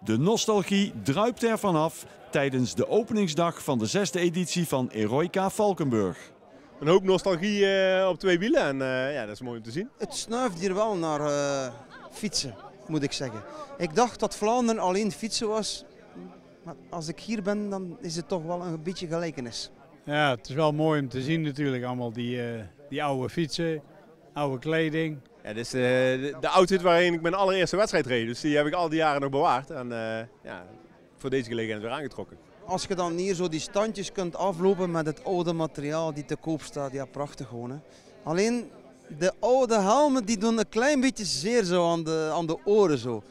De nostalgie druipt er vanaf tijdens de openingsdag van de 6e editie van Eroica Valkenburg. Een hoop nostalgie op twee wielen en ja, dat is mooi om te zien. Het snuift hier wel naar fietsen, moet ik zeggen. Ik dacht dat Vlaanderen alleen fietsen was, maar als ik hier ben dan is het toch wel een beetje gelijkenis. Ja, het is wel mooi om te zien natuurlijk, allemaal die oude fietsen, oude kleding. Ja, dit is de outfit waarin ik mijn allereerste wedstrijd reed, dus die heb ik al die jaren nog bewaard en ja, voor deze gelegenheid weer aangetrokken. Als je dan hier zo die standjes kunt aflopen met het oude materiaal die te koop staat, ja prachtig gewoon. Hè. Alleen de oude helmen die doen een klein beetje zeer zo aan de oren zo.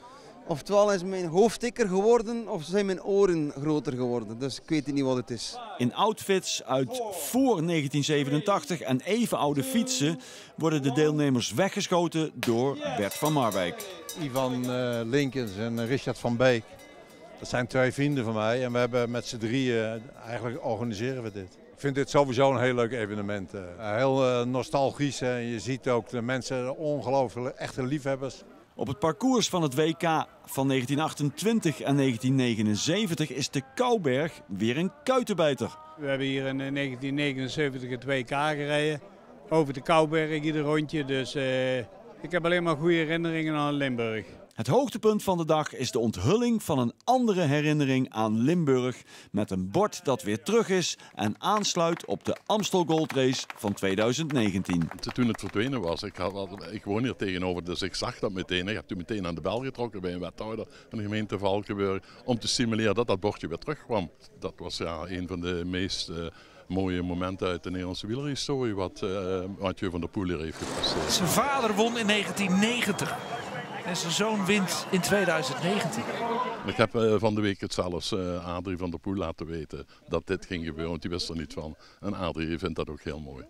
Oftewel is mijn hoofd dikker geworden of zijn mijn oren groter geworden. Dus ik weet niet wat het is. In outfits uit voor 1987 en even oude fietsen worden de deelnemers weggeschoten door Bert van Marwijk. Ivan Linkens en Richard van Beek. Dat zijn twee vrienden van mij en we hebben met z'n drieën, eigenlijk organiseren we dit. Ik vind dit sowieso een heel leuk evenement. Heel nostalgisch en je ziet ook de mensen, ongelooflijk echte liefhebbers. Op het parcours van het WK van 1928 en 1979 is de Kouberg weer een kuitenbijter. We hebben hier in 1979 het WK gereden, over de Kouberg ieder rondje. Dus ik heb alleen maar goede herinneringen aan Limburg. Het hoogtepunt van de dag is de onthulling van een andere herinnering aan Limburg met een bord dat weer terug is en aansluit op de Amstel Gold Race van 2019. Toen het verdwenen was, ik woon hier tegenover, dus ik zag dat meteen. Ik heb toen meteen aan de bel getrokken bij een wethouder van de gemeente Valkenburg om te stimuleren dat dat bordje weer terugkwam. Dat was ja een van de meest mooie momenten uit de Nederlandse wielerhistorie wat Mathieu van der Poel hier heeft gepresteerd. Zijn vader won in 1990. En zijn zoon wint in 2019. Ik heb van de week het zelfs Adrie van der Poel laten weten dat dit ging gebeuren, want die wist er niet van. En Adrie vindt dat ook heel mooi.